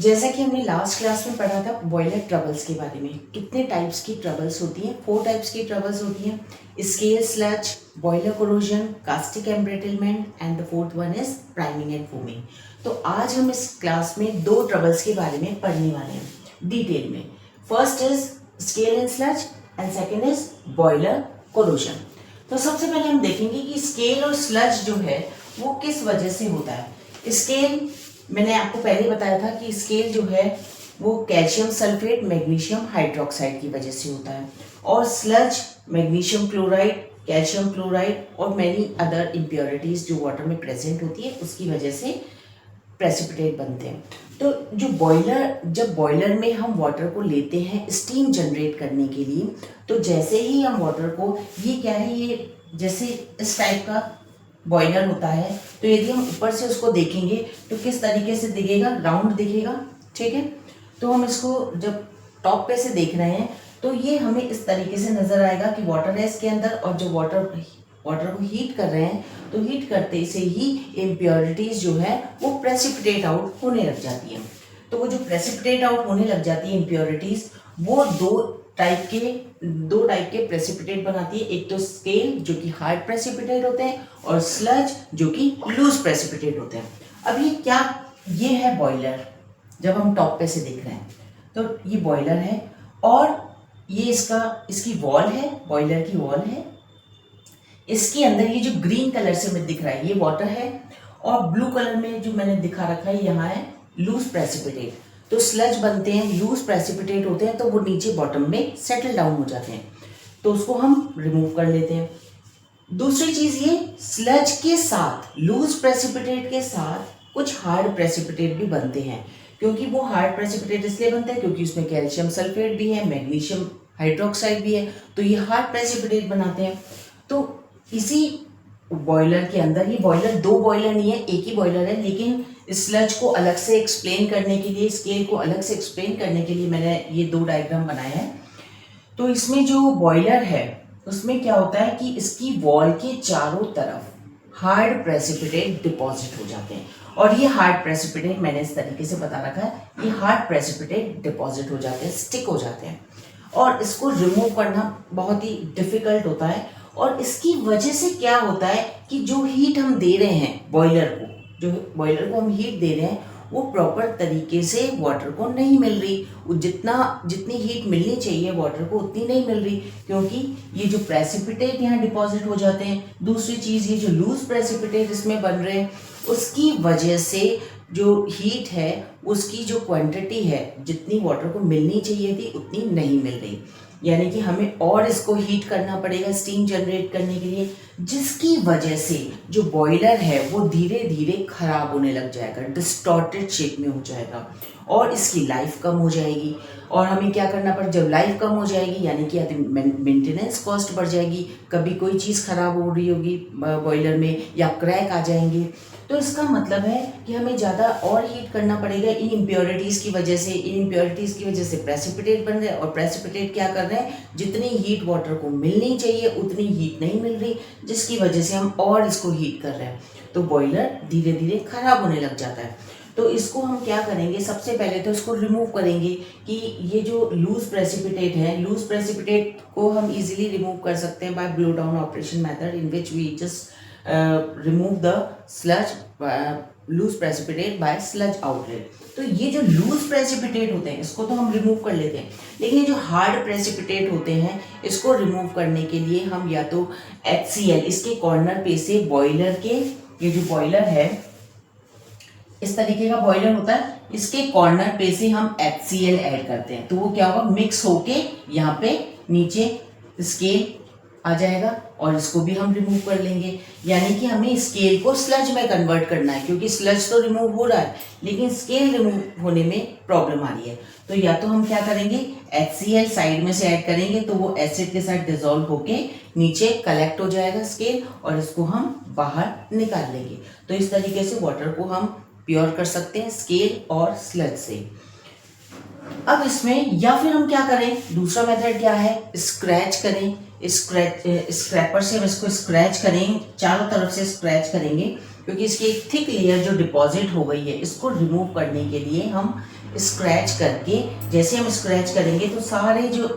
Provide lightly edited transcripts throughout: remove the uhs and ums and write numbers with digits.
जैसा कि हमने लास्ट क्लास में पढ़ा था बॉयलर ट्रबल्स के बारे में। कितने टाइप्स की ट्रबल्स होती हैं? 4 टाइप्स की ट्रबल्स होती हैं। Scale sludge, boiler corrosion, caustic embrittlement and the fourth one is priming and foaming. तो आज हम इस क्लास में 2 ट्रबल्स के बारे में पढ़ने वाले हैं डिटेल में। First is scale and sludge and second is boiler corrosion. तो सबसे पहले हम देखेंगे कि स्केल और स्लज जो है वो किस वजह से होता है। स्केल मैंने आपको पहले बताया था कि स्केल जो है वो कैल्शियम सल्फेट मैग्नीशियम हाइड्रोक्साइड की वजह से होता है, और sludge magnesium chloride, calcium chloride और मैनी अदर इम्प्योरिटीज जो वाटर में प्रेजेंट होती है उसकी वजह से प्रेसिपिटेट बनते हैं। तो जब बॉयलर में हम वाटर को लेते हैं स्टीम जनरेट करने के लिए, तो जैसे ही हम वाटर को, ये क्या है, ये जैसे इस टाइप का बॉयलर होता है, तो यदि हम ऊपर से उसको देखेंगे तो किस तरीके से दिखेगा, राउंड दिखेगा, ठीक है। तो हम इसको जब टॉप पे से देख रहे हैं तो ये हमें इस तरीके से नजर आएगा कि वाटर है इसके अंदर, और जो वाटर को हीट कर रहे हैं तो हीट करते से ही इम्प्योरिटीज जो है वो प्रेसिपिटेट आउट होने लग जाती है। तो वो जो प्रेसिपिटेट आउट होने लग जाती है इम्प्योरिटीज, वो दो टाइप के प्रेसिपिटेट बनाती है। एक तो स्केल जो कि हार्ड प्रेसिपिटेट होते हैं, और स्लज जो कि लूज प्रेसिपिटेट होते हैं। अब ये है बॉयलर। जब हम टॉप पे से देख रहे हैं तो ये बॉयलर है, और ये इसकी वॉल है, बॉयलर की वॉल है। इसके अंदर ये जो ग्रीन कलर से में दिख रहा है ये वाटर है, और ब्लू कलर में जो मैंने दिखा रखा है यहाँ है लूज प्रेसिपिटेट। तो स्लज बनते हैं, लूज प्रेसिपिटेट होते हैं, तो वो नीचे बॉटम में सेटल डाउन हो जाते हैं, तो उसको हम रिमूव कर लेते हैं। दूसरी चीज ये, स्लज के साथ, लूज प्रेसिपिटेट के साथ कुछ हार्ड प्रेसिपिटेट भी बनते हैं। क्योंकि वो हार्ड प्रेसिपिटेट इसलिए बनता है क्योंकि उसमें कैल्शियम सल्फेट भी है, मैग्नीशियम हाइड्रोक्साइड भी है, तो ये हार्ड प्रेसिपिटेट बनाते हैं। तो इसी बॉयलर के अंदर, ये बॉयलर 2 बॉयलर नहीं है, एक ही बॉयलर है, लेकिन स्लज को अलग से एक्सप्लेन करने के लिए, स्केल को अलग से एक्सप्लेन करने के लिए मैंने ये 2 डायग्राम बनाए हैं। तो इसमें जो बॉयलर है उसमें क्या होता है कि इसकी वॉल के चारों तरफ हार्ड प्रेसिपिटेट डिपॉजिट हो जाते हैं, और ये हार्ड प्रेसिपिटेट मैंने इस तरीके से बता रखा है, ये हार्ड प्रेसिपिटेट डिपॉजिट हो जाते हैं, स्टिक हो जाते हैं, और इसको रिमूव करना बहुत ही डिफिकल्ट होता है। और इसकी वजह से क्या होता है कि जो हीट हम दे रहे हैं बॉयलर को हम हीट दे रहे हैं, वो प्रॉपर तरीके से वाटर को नहीं मिल रही। जितनी हीट मिलनी चाहिए वाटर को उतनी नहीं मिल रही, क्योंकि ये जो प्रेसिपिटेट यहाँ डिपॉजिट हो जाते हैं। दूसरी चीज़, ये जो लूज प्रेसिपिटेट इसमें बन रहे हैं, उसकी वजह से जो हीट है उसकी जो क्वांटिटी है, जितनी वाटर को मिलनी चाहिए थी उतनी नहीं मिल रही, यानी कि हमें और इसको हीट करना पड़ेगा स्टीम जनरेट करने के लिए, जिसकी वजह से जो बॉयलर है वो धीरे धीरे खराब होने लग जाएगा, डिस्टॉर्टेड शेप में हो जाएगा, और इसकी लाइफ कम हो जाएगी। और हमें क्या करना पड़ेगा, जब लाइफ कम हो जाएगी यानी कि मेंटेनेंस कॉस्ट बढ़ जाएगी, कभी कोई चीज़ खराब हो रही होगी बॉयलर में, या क्रैक आ जाएंगे, तो इसका मतलब है कि हमें ज़्यादा और हीट करना पड़ेगा इन इम्प्योरिटीज़ की वजह से। इन इम्प्योरिटीज़ की वजह से प्रेसिपिटेट बन रहे हैं, और प्रेसिपिटेट क्या कर रहे हैं, जितनी हीट वाटर को मिलनी चाहिए उतनी हीट नहीं मिल रही, जिसकी वजह से हम और इसको हीट कर रहे हैं, तो बॉयलर धीरे धीरे खराब होने लग जाता है। तो इसको हम क्या करेंगे, सबसे पहले तो इसको रिमूव करेंगे कि ये जो लूज प्रेसिपिटेट है, लूज प्रेसिपिटेट को हम इजीली रिमूव कर सकते हैं by blow down operation method, in which we just remove the sludge loose precipitate by sludge outlet. तो ये जो लूज प्रेसिपिटेट होते हैं इसको तो हम रिमूव कर लेते हैं, लेकिन ये जो हार्ड प्रेसिपिटेट होते हैं इसको रिमूव करने के लिए हम या तो HCl, इसके कॉर्नर पे से बॉयलर के, ये जो बॉयलर है इस तरीके का बॉयलर होता है, इसके कॉर्नर पे से हम HCl ऐड करते हैं, तो वो क्या होगा, मिक्स होके यहाँ पे नीचे स्केल आ जाएगा, और इसको भी हम रिमूव कर लेंगे। यानी कि हमें स्केल को स्लज में कन्वर्ट करना है, क्योंकि स्लज तो रिमूव हो रहा है लेकिन स्केल रिमूव होने में प्रॉब्लम आ रही है। तो या तो हम क्या करेंगे, HCl साइड में से ऐड करेंगे, तो वो एसिड के साथ डिजोल्व होके नीचे कलेक्ट हो जाएगा स्केल, और इसको हम बाहर निकाल लेंगे। तो इस तरीके से वाटर को हम प्योर कर सकते हैं स्केल और स्लज से। अब इसमें या फिर हम क्या करें, दूसरा मेथड क्या है, स्क्रैच करें, स्क्रैपर से हम इसको स्क्रैच करें, चारों तरफ से स्क्रैच करेंगे, क्योंकि इसकी एक थिक लेयर जो डिपॉजिट हो गई है, इसको रिमूव करने के लिए हम स्क्रैच करके, जैसे हम स्क्रैच करेंगे तो सारे जो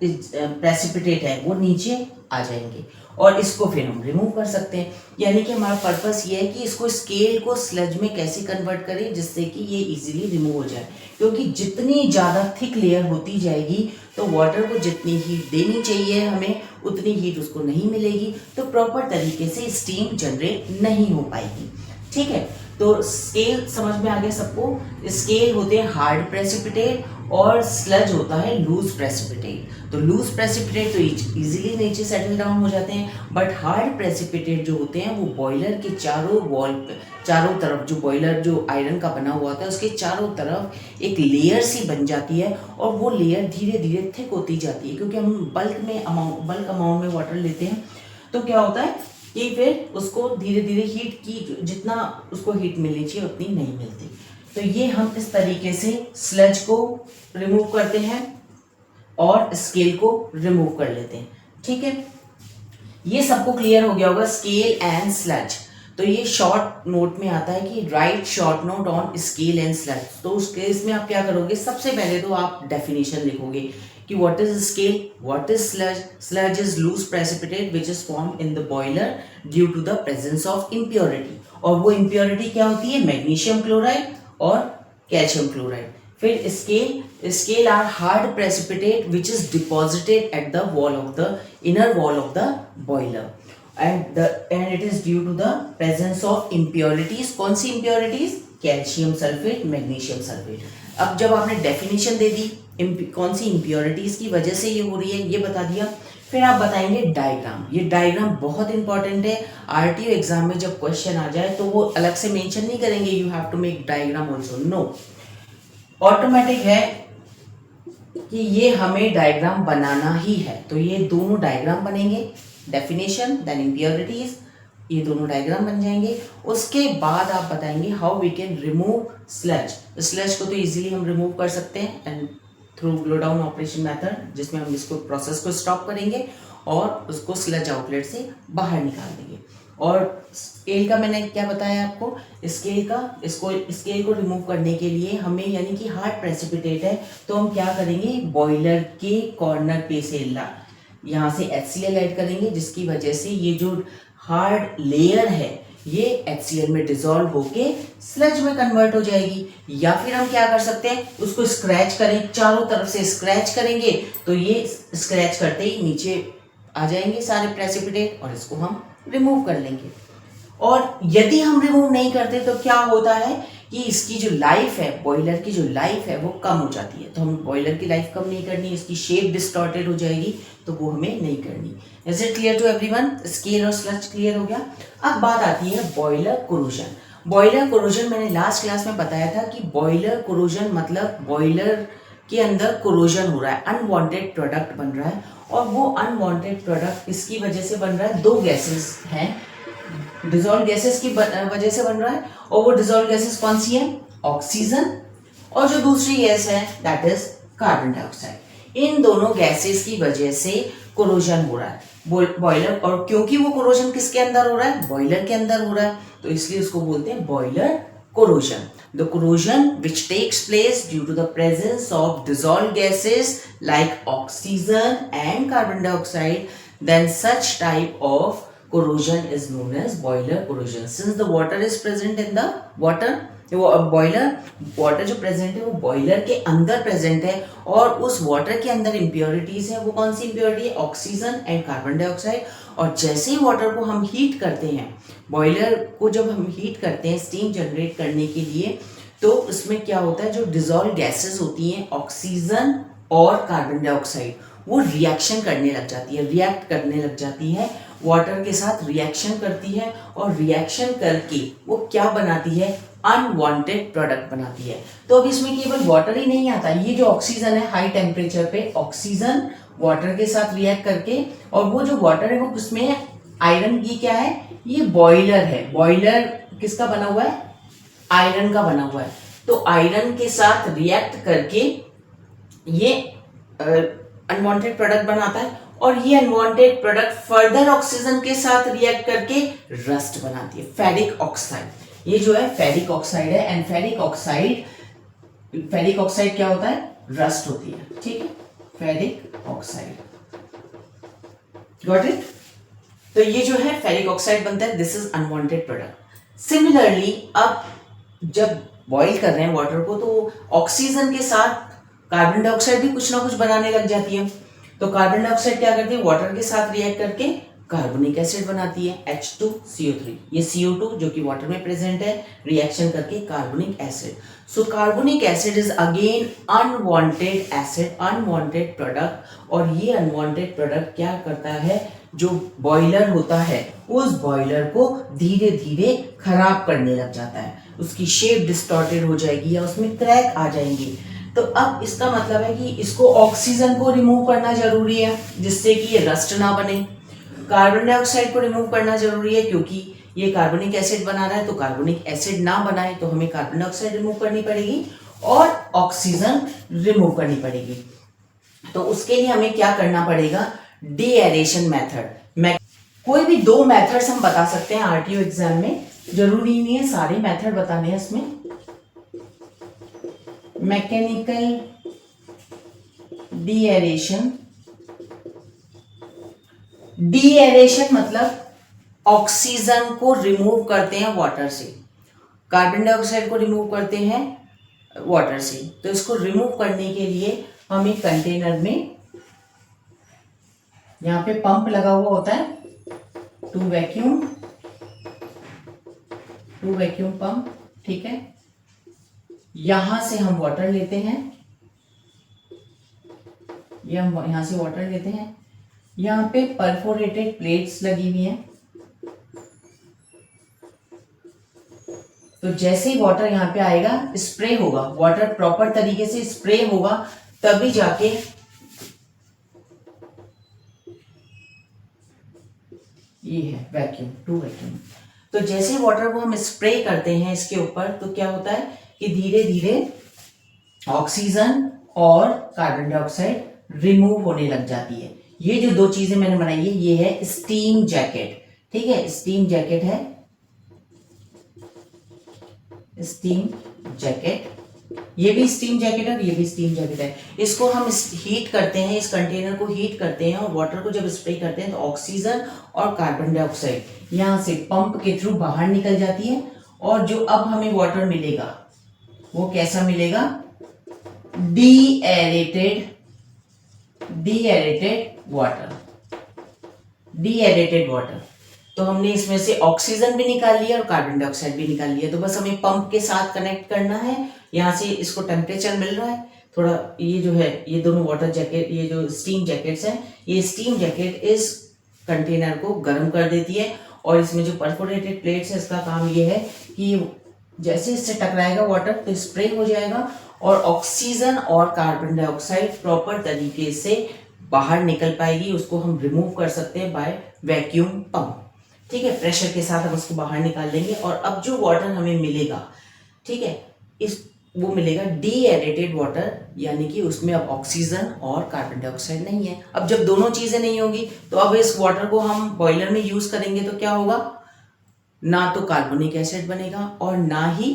प्रेसिपिटेट है वो नीचे आ जाएंगे और इसको फिर हम रिमूव कर सकते हैं। यानी कि हमारा पर्पस ये है कि इसको स्केल को स्लज में कैसे कन्वर्ट करें जिससे कि ये इजीली रिमूव हो जाए, क्योंकि जितनी ज़्यादा थिक लेयर होती जाएगी तो वाटर को जितनी हीट देनी चाहिए हमें उतनी हीट उसको नहीं मिलेगी, तो प्रॉपर तरीके से स्टीम जनरेट नहीं हो पाएगी। ठीक है, तो स्केल समझ में आ गया सबको। स्केल होते हैं हार्ड प्रेसिपिटेट और स्लज होता है लूज प्रेसिपिटेट। तो लूज प्रेसिपिटेट तो इजीली नीचे सेटल डाउन हो जाते हैं, बट हार्ड प्रेसिपिटेट जो होते हैं वो बॉयलर के चारों वॉल पे, चारों तरफ, जो बॉयलर जो आयरन का बना हुआ होता है उसके चारों तरफ एक लेयर सी बन जाती है और वो लेयर धीरे धीरे थिक होती जाती है, क्योंकि हम बल्क अमाउंट में वाटर लेते हैं। तो क्या होता है कि फिर उसको धीरे धीरे हीट की, जितना उसको हीट मिलनी चाहिए उतनी नहीं मिलती। तो ये हम इस तरीके से स्लज को रिमूव करते हैं और स्केल को रिमूव कर लेते हैं। ठीक है, ये सबको क्लियर हो गया होगा स्केल एंड स्लज। तो ये शॉर्ट नोट में आता है कि right short note on scale and sludge. तो उस केस में आप क्या करोगे, सबसे पहले तो आप डेफिनेशन लिखोगे कि what is scale, what is sludge. Sludge is loose precipitate which is form in the boiler due to the presence of impurity. और वो इम्प्योरिटी क्या होती है, मैग्नीशियम क्लोराइड और कैल्शियम क्लोराइड। फिर scale are hard precipitate which is deposited at the wall of the inner wall of the boiler and it is due to the presence of impurities। कौन सी impurities, calcium sulphate, magnesium sulphate. अब जब आपने definition दे दी कौन सी impurities की वजह से ये हो रही है ये बता दिया, फिर आप बताएंगे डायग्राम। ये डायग्राम बहुत इंपॉर्टेंट है, आरटीओ एग्जाम में जब क्वेश्चन आ जाए तो वो अलग से मेंशन नहीं करेंगे you have to make diagram also, no, automatic है कि ये हमें डायग्राम बनाना ही है। तो ये दोनों डायग्राम बनेंगे, डेफिनेशन देन इम्प्योरिटीज, ये दोनों डायग्राम बन जाएंगे। उसके बाद आप बताएंगे how we can remove sludge. Sludge को तो इजीली हम रिमूव कर सकते हैं and through blow down operation method, जिसमें हम इसको प्रोसेस को स्टॉप करेंगे और उसको स्लज आउटलेट से बाहर निकाल देंगे। और स्केल का मैंने क्या बताया आपको, स्केल को रिमूव करने के लिए हमें, यानी कि हार्ड प्रेसिपिटेट है तो हम क्या करेंगे, बॉयलर के कॉर्नर पे से यहाँ से HCl ऐड करेंगे, जिसकी वजह से ये जो हार्ड लेयर है ये HCl में डिसॉल्व होके स्लज में कन्वर्ट हो जाएगी। या फिर हम क्या कर सकते हैं, उसको स्क्रैच करें, चारों तरफ से स्क्रैच करेंगे तो ये स्क्रैच करते ही नीचे आ जाएंगे सारे प्रेसिपिटेट और इसको हम रिमूव कर लेंगे। और यदि हम रिमूव नहीं करते तो क्या होता है कि इसकी जो लाइफ है, बॉयलर की जो लाइफ है वो कम हो जाती है। तो हम बॉयलर की लाइफ कम नहीं करनी, इसकी शेप डिस्टॉर्टेड हो जाएगी, तो वो हमें नहीं करनी। Is it clear to everyone? Scale और स्लज क्लियर हो गया। अब बात आती है बॉयलर कोरोजन। बॉयलर कोरोजन मैंने लास्ट क्लास में बताया था कि बॉयलर कोरोजन मतलब बॉयलर के अंदर कोरोजन हो रहा है, अनवांटेड प्रोडक्ट बन रहा है। और वो अनवांटेड प्रोडक्ट इसकी वजह से बन रहा है, दो गैसेस हैं, डिसॉल्व गैसेस की वजह से बन रहा है। और वो डिसॉल्व गैसेस कौन सी है, ऑक्सीजन, और जो दूसरी गैस है दैट इज कार्बन डाइऑक्साइड। इन दोनों गैसेस की वजह से कोरोजन हो रहा है बॉयलर। और क्योंकि वो कोरोजन किसके अंदर हो रहा है, बॉयलर के अंदर हो रहा है, तो इसलिए उसको बोलते हैं boiler corrosion. The corrosion which takes place due to the presence of dissolved gases like oxygen and carbon dioxide, then such type of corrosion is known as boiler corrosion. Since the water is present in the water, वो boiler water जो present है वो boiler के अंदर present है और उस water के अंदर इम्प्योरिटीज है। वो कौन सी इम्प्योरिटी है, ऑक्सीजन एंड कार्बन डाइऑक्साइड। और जैसे ही वाटर को हम हीट करते हैं, बॉयलर को जब हम हीट करते हैं स्टीम जनरेट करने के लिए, तो उसमें क्या होता है, जो डिसॉल्व गैसेस होती हैं ऑक्सीजन और कार्बन डाइऑक्साइड, वो रिएक्शन करने लग जाती है, रिएक्ट करने लग जाती है, वाटर के साथ रिएक्शन करती है। और रिएक्शन करके वो क्या बनाती है, अनवांटेड प्रोडक्ट बनाती है। तो अब इसमें केवल वाटर ही नहीं आता, ये जो ऑक्सीजन है हाई टेम्परेचर पे ऑक्सीजन वाटर के साथ रिएक्ट करके, और वो जो वाटर है वो किसमें है, आयरन की क्या है, ये बॉयलर है। बॉयलर किसका बना हुआ है, आयरन का बना हुआ है। तो आयरन के साथ रिएक्ट करके ये अनवांटेड प्रोडक्ट बनाता है और ये अनवांटेड प्रोडक्ट फर्दर ऑक्सीजन के साथ रिएक्ट करके रस्ट बनाती है, फेरिक ऑक्साइड। ये जो है फेरिक ऑक्साइड है, एंड फेरिक ऑक्साइड क्या होता है, रस्ट होती है, ठीक है, फेरिक ऑक्साइड, गॉट इट। तो ये जो है फेरिक ऑक्साइड बनता है, this is unwanted product. Similarly अब जब बॉईल कर रहे हैं वाटर को तो ऑक्सीजन के साथ कार्बन डाइऑक्साइड भी कुछ ना कुछ बनाने लग जाती है। तो कार्बन डाइऑक्साइड क्या करती है, वाटर के साथ रिएक्ट करके कार्बोनिक एसिड बनाती है, H2CO3। ये CO2 जो कि वाटर में प्रेजेंट है, रिएक्शन करके carbonic acid. So carbonic acid is again unwanted acid, unwanted product. और ये अनवांटेड प्रोडक्ट क्या करता है, जो बॉयलर होता है उस बॉयलर को धीरे धीरे खराब करने लग जाता है, उसकी शेप डिस्टॉर्टेड हो जाएगी या उसमें क्रैक आ जाएंगी। तो अब इसका मतलब है कि इसको ऑक्सीजन को रिमूव करना जरूरी है जिससे कि ये रस्ट ना बने, कार्बन डाइऑक्साइड को रिमूव करना जरूरी है क्योंकि ये कार्बोनिक एसिड बना रहा है, तो कार्बोनिक एसिड ना बनाए तो हमें कार्बन डाइऑक्साइड रिमूव करनी पड़ेगी और ऑक्सीजन रिमूव करनी पड़ेगी। तो उसके लिए हमें क्या करना पड़ेगा, डीएरेशन मेथड। कोई भी दो मेथड्स हम बता सकते हैं आरटीओ एग्जाम में, जरूरी नहीं है सारे मेथड बताने हैं इसमें। मैकेनिकल डीएरेशन, डीएरेशन मतलब ऑक्सीजन को रिमूव करते हैं वाटर से, कार्बन डाइऑक्साइड को रिमूव करते हैं वाटर से। तो इसको रिमूव करने के लिए हम एक कंटेनर में, यहां पे पंप लगा हुआ होता है, टू वैक्यूम पंप, ठीक है। यहां से हम वाटर लेते हैं, ये हम यहां से वाटर लेते हैं। यहां पे परफोरेटेड प्लेट्स लगी हुई हैं, तो जैसे ही वाटर यहां पे आएगा स्प्रे होगा, वाटर प्रॉपर तरीके से स्प्रे होगा तभी जाके ये है वैक्यूम, टू वैक्यूम। तो जैसे वाटर को हम स्प्रे करते हैं इसके ऊपर तो क्या होता है कि धीरे धीरे ऑक्सीजन और कार्बन डाइऑक्साइड रिमूव होने लग जाती है। ये जो दो चीजें मैंने बनाई है, ये है स्टीम जैकेट, ठीक है, स्टीम जैकेट है, स्टीम जैकेट, ये भी स्टीम जैकेट है और ये भी स्टीम जैकेट है। इसको हम हीट करते हैं, इस कंटेनर को हीट करते हैं और वाटर को जब स्प्रे करते हैं तो ऑक्सीजन और कार्बन डाइऑक्साइड यहां से पंप के थ्रू बाहर निकल जाती है। और जो अब हमें वाटर मिलेगा वो कैसा मिलेगा, डीएरेटेड वाटर। तो हमने इसमें से ऑक्सीजन भी निकाल लिया और कार्बन डाइऑक्साइड भी निकाल लिया। तो बस हमें पंप के साथ कनेक्ट करना है, यहाँ से इसको टेम्परेचर मिल रहा है थोड़ा, ये जो है ये दोनों वाटर जैकेट, ये जो स्टीम जैकेट्स हैं, ये स्टीम जैकेट इस कंटेनर को गर्म कर देती है। और इसमें जो परफोरेटेड प्लेट्स है इसका काम ये है कि जैसे इससे टकराएगा वाटर तो स्प्रे हो जाएगा और ऑक्सीजन और कार्बन डाइऑक्साइड प्रॉपर तरीके से बाहर निकल पाएगी। उसको हम रिमूव कर सकते हैं बाय वैक्यूम पंप, ठीक है, प्रेशर के साथ हम उसको बाहर निकाल देंगे। और अब जो वाटर हमें मिलेगा, ठीक है, वो मिलेगा डीएरेटेड वाटर, यानी कि उसमें अब ऑक्सीजन और कार्बन डाइऑक्साइड नहीं है। अब जब दोनों चीजें नहीं होगी तो अब इस वाटर को हम बॉयलर में यूज करेंगे तो क्या होगा, ना तो कार्बोनिक एसिड बनेगा और ना ही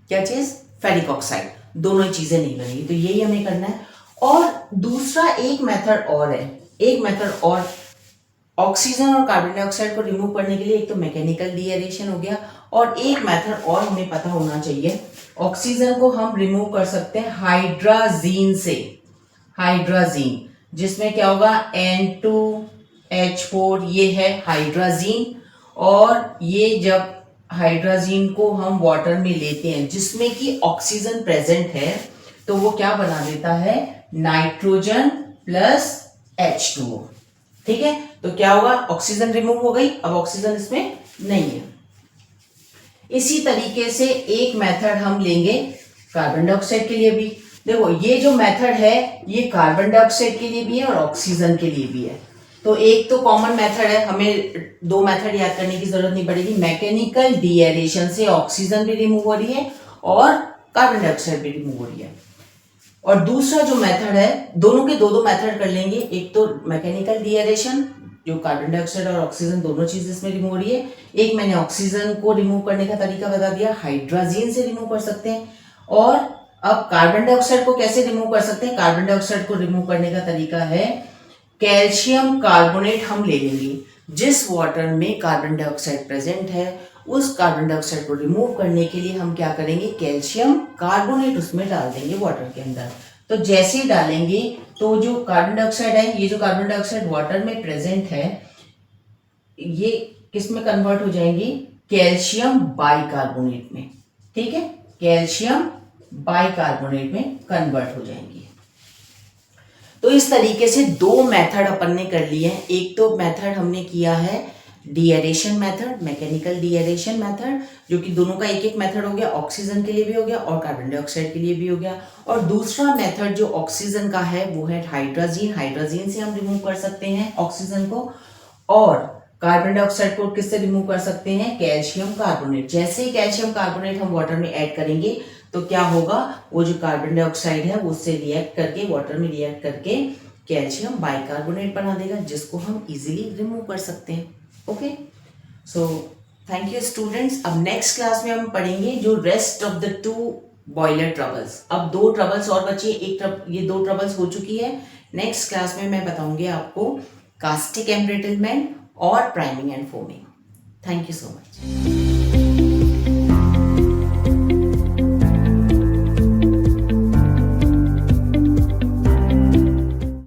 क्या चीज, फेरिक ऑक्साइड, दोनों चीजें नहीं बनेगी। तो यही हमें करना है। और दूसरा एक मेथड और है, एक मेथड और ऑक्सीजन और कार्बन डाइऑक्साइड को रिमूव करने के लिए, एक तो मैकेनिकल डीएरेशन हो गया और एक मेथड और हमें पता होना चाहिए। ऑक्सीजन को हम रिमूव कर सकते हैं हाइड्राजीन से, हाइड्राजीन, जिसमें क्या होगा N2H4, ये है हाइड्राजीन। और ये जब हाइड्राजीन को हम वाटर में लेते हैं जिसमें कि ऑक्सीजन प्रेजेंट है तो वो क्या बना देता है, नाइट्रोजन प्लस H2O, ठीक है। तो क्या होगा, ऑक्सीजन रिमूव हो गई, अब ऑक्सीजन इसमें नहीं है। इसी तरीके से एक मेथड हम लेंगे कार्बन डाइऑक्साइड के लिए भी। देखो ये जो मेथड है ये कार्बन डाइऑक्साइड के लिए भी है और ऑक्सीजन के लिए भी है। तो एक तो कॉमन मेथड है, हमें दो मेथड याद करने की जरूरत नहीं पड़ेगी। मैकेनिकल डीएरेशन से ऑक्सीजन भी रिमूव हो रही है और कार्बन डाइऑक्साइड भी रिमूव हो रही है। और दूसरा जो मेथड है, दोनों के दो मेथड कर लेंगे। एक तो मैकेनिकल डीएरेशन, जो कार्बन डाइऑक्साइड और ऑक्सीजन दोनों चीज इसमें रिमूव हो रही है। एक मैंने ऑक्सीजन को रिमूव करने का तरीका बता दिया, हाइड्रोजन से रिमूव कर सकते हैं। और अब कार्बन डाइऑक्साइड को कैसे रिमूव कर सकते हैं? कार्बन डाइऑक्साइड को रिमूव करने का तरीका है कैल्शियम कार्बोनेट हम ले लेंगे। जिस वाटर में कार्बन डाइऑक्साइड प्रेजेंट है, उस कार्बन डाइऑक्साइड को रिमूव करने के लिए हम क्या करेंगे? कैल्शियम कार्बोनेट उसमें डाल देंगे वाटर के अंदर। तो जैसे ही डालेंगे तो जो कार्बन डाइऑक्साइड है, ये जो कार्बन डाइऑक्साइड वाटर में प्रेजेंट है, ये किस में कन्वर्ट हो जाएंगी? कैल्शियम बाइकार्बोनेट में। ठीक है, कैल्शियम बाइकार्बोनेट में कन्वर्ट हो जाएंगी। तो इस तरीके से दो मेथड अपन ने कर लिए हैं। एक तो मेथड हमने किया है डीएरेशन मेथड, मैकेनिकल डीएरेशन मेथड, जो कि दोनों का एक एक मेथड हो गया, ऑक्सीजन के लिए भी हो गया और कार्बन डाइऑक्साइड के लिए भी हो गया। और दूसरा मेथड जो ऑक्सीजन का है वो है हाइड्रोजन। हाइड्रोजन से हम रिमूव कर सकते हैं ऑक्सीजन को। और कार्बन डाइऑक्साइड को किससे रिमूव कर सकते हैं? Calcium carbonate. जैसे ही कैल्शियम कार्बोनेट हम वाटर में ऐड करेंगे तो क्या होगा? वो जो कार्बन डाइऑक्साइड है वो उससे रिएक्ट करके, वाटर में रिएक्ट करके कैल्शियम बाइकार्बोनेट बना देगा, जिसको हम इजीली रिमूव कर सकते हैं। Okay, so thank you students. अब नेक्स्ट क्लास में हम पढ़ेंगे जो rest of the two boiler troubles. अब दो ट्रबल्स और बची, ये दो ट्रबल्स हो चुकी है। नेक्स्ट क्लास में मैं बताऊंगी आपको कास्टिक एम्ब्रिटलमेंट और priming and foaming. Thank you so much.